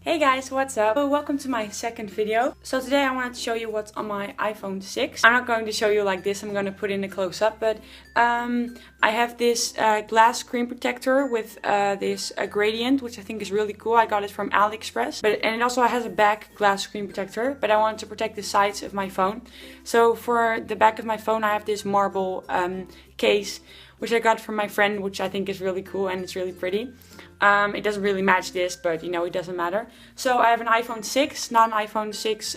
Hey guys, what's up? So welcome to my second video. So today I wanted to show you what's on my iPhone 6. I'm not going to show you like this, I'm going to put in a close-up, but I have this glass screen protector with this gradient, which I think is really cool. I got it from Aliexpress, and it also has a back glass screen protector, but I wanted to protect the sides of my phone. So for the back of my phone I have this marble case, which I got from my friend, which I think is really cool and it's really pretty. It doesn't really match this, but you know, it doesn't matter. So I have an iPhone 6, not an iPhone 6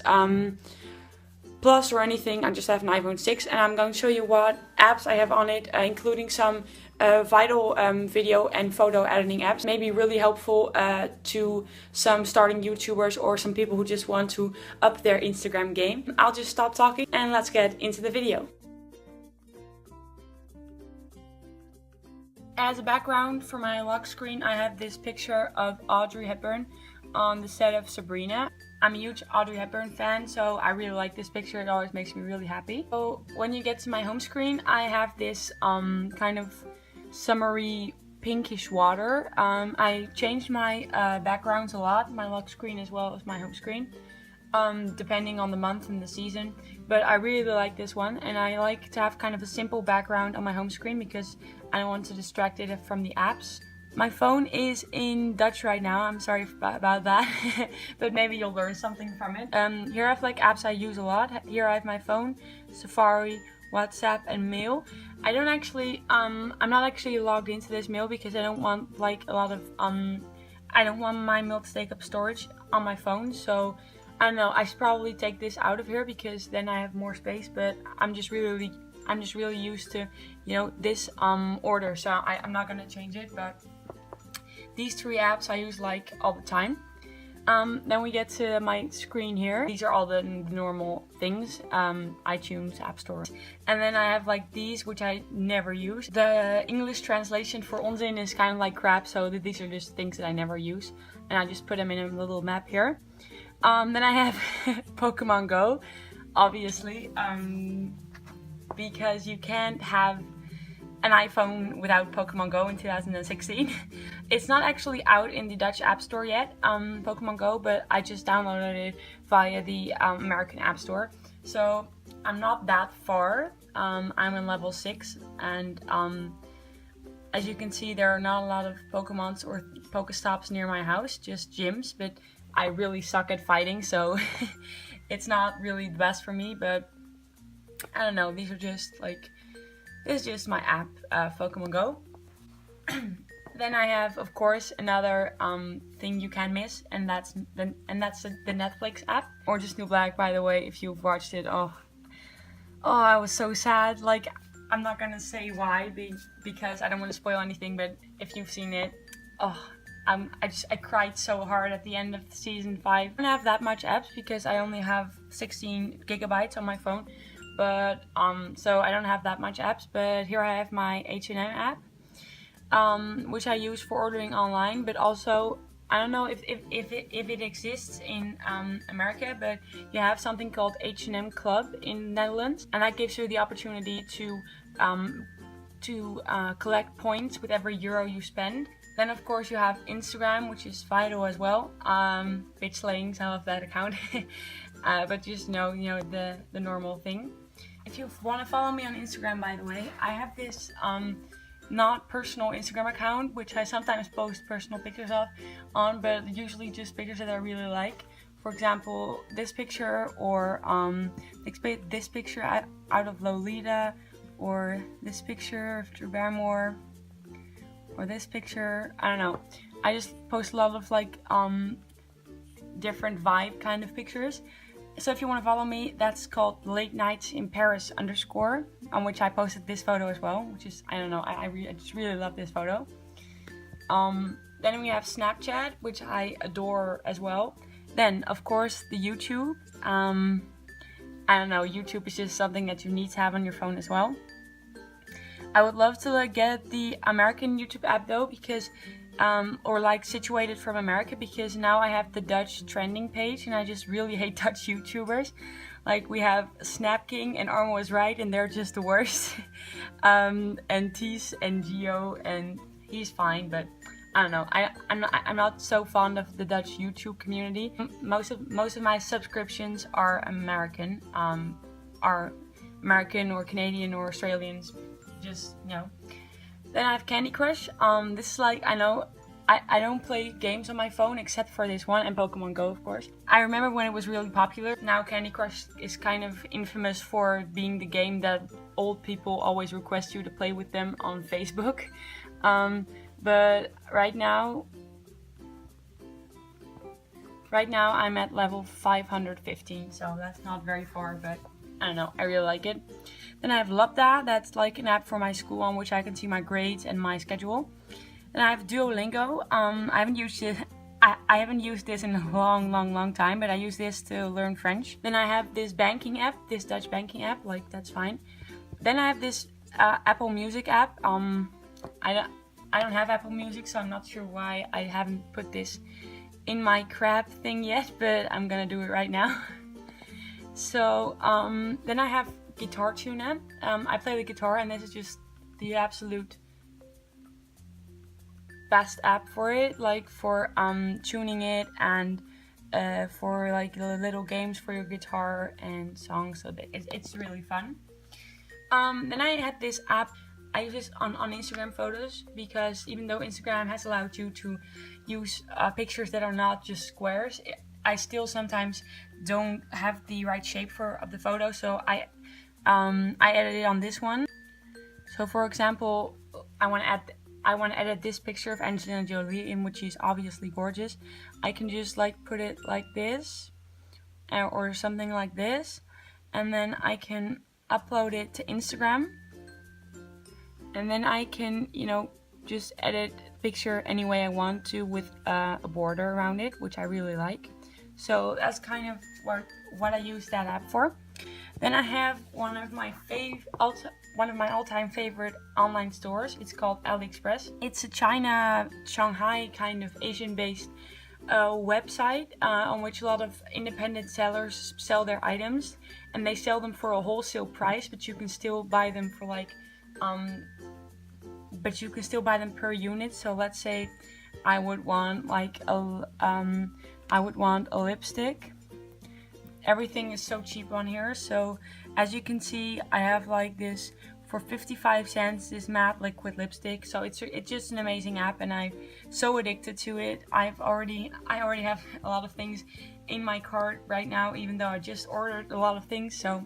Plus or anything. I just have an iPhone 6 and I'm going to show you what apps I have on it, including some vital video and photo editing apps. Maybe really helpful to some starting YouTubers or some people who just want to up their Instagram game. I'll just stop talking and let's get into the video. As a background for my lock screen, I have this picture of Audrey Hepburn on the set of Sabrina. I'm a huge Audrey Hepburn fan, so I really like this picture. It always makes me really happy. So when you get to my home screen, I have this kind of summery pinkish water. I changed my backgrounds a lot, my lock screen as well as my home screen, depending on the month and the season. But I really like this one, and I like to have kind of a simple background on my home screen because I don't want to distract it from the apps. My phone is in Dutch right now, I'm sorry about that, but maybe you'll learn something from it. Here I have like apps I use a lot. Here I have my phone, Safari, WhatsApp and mail. I don't actually, I'm not actually logged into this mail because I don't want like a lot of, I don't want my mail to take up storage on my phone. So I don't know, I should probably take this out of here because then I have more space, but I'm just really used to, you know, this order, so I'm not gonna change it. But these three apps I use like all the time. Then we get to my screen here. These are all the normal things, iTunes, App Store. And then I have like these, which I never use. The English translation for onzin is kind of like crap, so these are just things that I never use. And I just put them in a little map here. Then I have Pokemon Go, obviously, because you can't have an iPhone without Pokemon Go in 2016. It's not actually out in the Dutch App Store yet, Pokemon Go, but I just downloaded it via the American App Store. So I'm not that far. I'm in level 6, and as you can see, there are not a lot of Pokemons or Pokestops near my house, just gyms, but I really suck at fighting, so it's not really the best for me. But I don't know, these are just like, this is just my app, Pokemon Go. Then I have, of course, another thing you can miss, and that's the Netflix app. Orange is the New Black, by the way, if you've watched it. Oh, I was so sad. Like, I'm not gonna say why because I don't want to spoil anything, but if you've seen it, I cried so hard at the end of season 5. I don't have that much apps because I only have 16 gigabytes on my phone. But so I don't have that much apps, but here I have my H&M app, which I use for ordering online, but also I don't know if it exists in America, but you have something called H&M Club in Netherlands, and that gives you the opportunity to collect points with every euro you spend. Then of course you have Instagram, which is vital as well. Bitch slaying, I love that account. But just know, you know, the normal thing. If you want to follow me on Instagram, by the way, I have this not personal Instagram account, which I sometimes post personal pictures on, but usually just pictures that I really like. For example, this picture, or this picture out of Lolita, or this picture of Drew Barrymore, or this picture, I don't know. I just post a lot of like different vibe kind of pictures. So if you want to follow me, that's called Late Nights in Paris _ on which I posted this photo as well, which is, I don't know, I just really love this photo. Then we have Snapchat, which I adore as well. Then of course the YouTube. I don't know, YouTube is just something that you need to have on your phone as well. I would love to get the American YouTube app though, because or like situated from America, because now I have the Dutch trending page and I just really hate Dutch YouTubers. Like we have Snap King and Armo is Right, and they're just the worst. And Tees and Gio, and he's fine, but I don't know. I'm not so fond of the Dutch YouTube community. Most of my subscriptions are American. Are American or Canadian or Australians. Just, you know. Then I have Candy Crush. This is like, I know I don't play games on my phone except for this one and Pokemon Go, of course. I remember when it was really popular. Now Candy Crush is kind of infamous for being the game that old people always request you to play with them on Facebook. But right now I'm at level 515, so that's not very far, but I don't know, I really like it. Then I have Labda, that's like an app for my school on which I can see my grades and my schedule. Then I have Duolingo. I haven't used it. I haven't used this in a long time, but I use this to learn French. Then I have this banking app, this Dutch banking app, like that's fine. Then I have this Apple Music app. I don't have Apple Music, so I'm not sure why I haven't put this in my crap thing yet, but I'm gonna do it right now. So then I have Guitar Tune. I play the guitar, and this is just the absolute best app for it, like for tuning it and for like the little games for your guitar and songs. So it's really fun. Then I had this app. I use this on Instagram photos because even though Instagram has allowed you to use pictures that are not just squares, I still sometimes don't have the right shape of the photo. So I edited on this one. So for example, I want to edit this picture of Angelina Jolie, in which she's obviously gorgeous. I can just like put it like this or something like this, and then I can upload it to Instagram, and then I can, you know, just edit the picture any way I want to with a border around it, which I really like. So that's kind of what I use that app for. Then I have one of my all-time favorite online stores. It's called Aliexpress. It's a China, Shanghai kind of Asian-based website on which a lot of independent sellers sell their items, and they sell them for a wholesale price, but you can still buy them for like but you can still buy them per unit. So let's say I would want like I would want a lipstick. Everything is so cheap on here. So as you can see, I have like this for 55 cents, this matte liquid lipstick. So it's just an amazing app, and I'm so addicted to it. I already have a lot of things in my cart right now, even though I just ordered a lot of things. So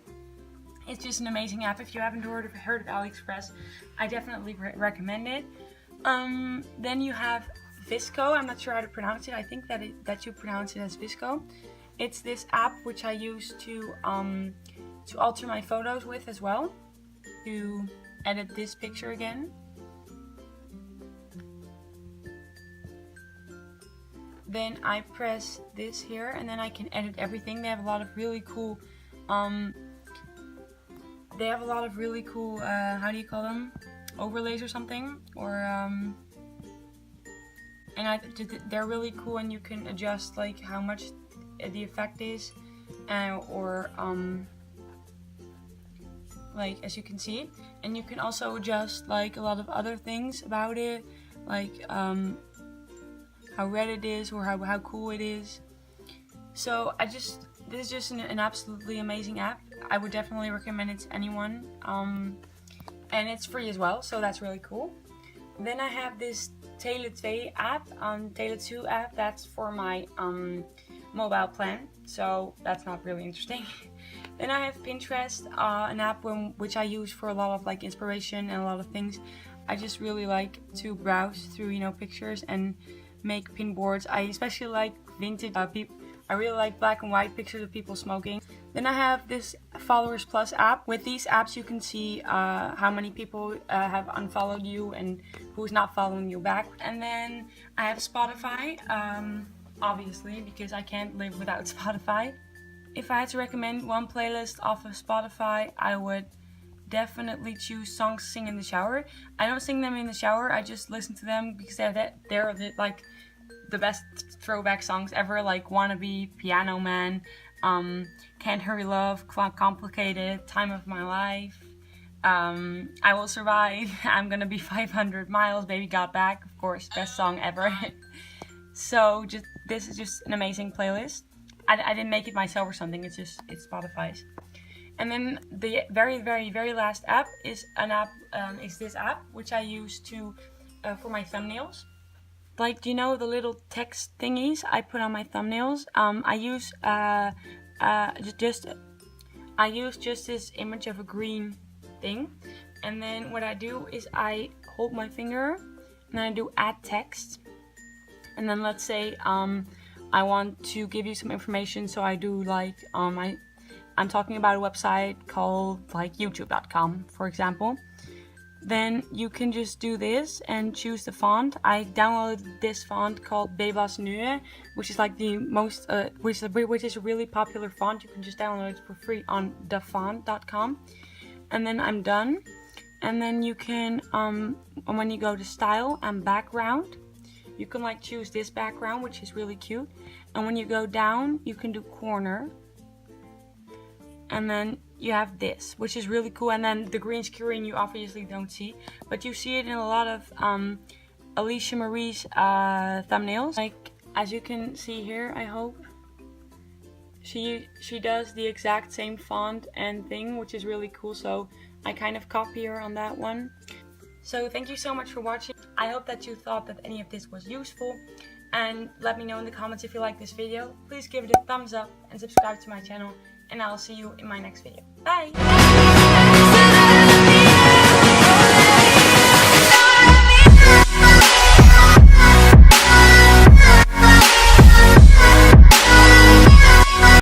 it's just an amazing app. If you haven't heard of Aliexpress, I definitely recommend it. Then you have Visco. I'm not sure how to pronounce it. I think that you pronounce it as Visco. It's this app which I use to alter my photos with as well. To edit this picture again. Then I press this here, and then I can edit everything. They have a lot of really cool how do you call them? Overlays or something, or and they're really cool, and you can adjust like how much the effect is, or like as you can see, and you can also adjust like a lot of other things about it, like how red it is or how cool it is. So this is just an absolutely amazing app. I would definitely recommend it to anyone, and it's free as well, so that's really cool. Then I have this Tele2 app, Tele2 app, that's for my mobile plan, so that's not really interesting. Then I have Pinterest, an app which I use for a lot of like inspiration and a lot of things. I just really like to browse through, you know, pictures and make pin boards. I especially like vintage I really like black and white pictures of people smoking. Then I have this Followers Plus app. With these apps you can see how many people have unfollowed you and who's not following you back. And then I have Spotify, obviously, because I can't live without Spotify. If I had to recommend one playlist off of Spotify, I would definitely choose songs to sing in the shower. I don't sing them in the shower, I just listen to them because they're like the best throwback songs ever, like Wannabe, Piano Man, Can't Hurry Love, Complicated, Time of My Life, I Will Survive, I'm Gonna Be 500 Miles, Baby Got Back, of course, best song ever. So this is just an amazing playlist. I didn't make it myself or something, it's Spotify's. And then the very last app is this app, which I use for my thumbnails. Like, do you know the little text thingies I put on my thumbnails? I use just this image of a green thing, and then what I do is I hold my finger and then I do add text, and then let's say I want to give you some information, so I do like I'm talking about a website called like youtube.com, for example. Then you can just do this and choose the font. I downloaded this font called Bebas Nue, which is like the most, which is a really popular font. You can just download it for free on thefont.com. And then I'm done. And then you can, when you go to style and background, you can like choose this background, which is really cute. And when you go down, you can do corner. And then you have this, which is really cool. And then the green screen you obviously don't see, but you see it in a lot of Alicia Marie's thumbnails. Like, as you can see here, I hope she does the exact same font and thing, which is really cool. So I kind of copy her on that one. So thank you so much for watching. I hope that you thought that any of this was useful, and let me know in the comments if you like this video. Please give it a thumbs up and subscribe to my channel, and I'll see you in my next video. Bye!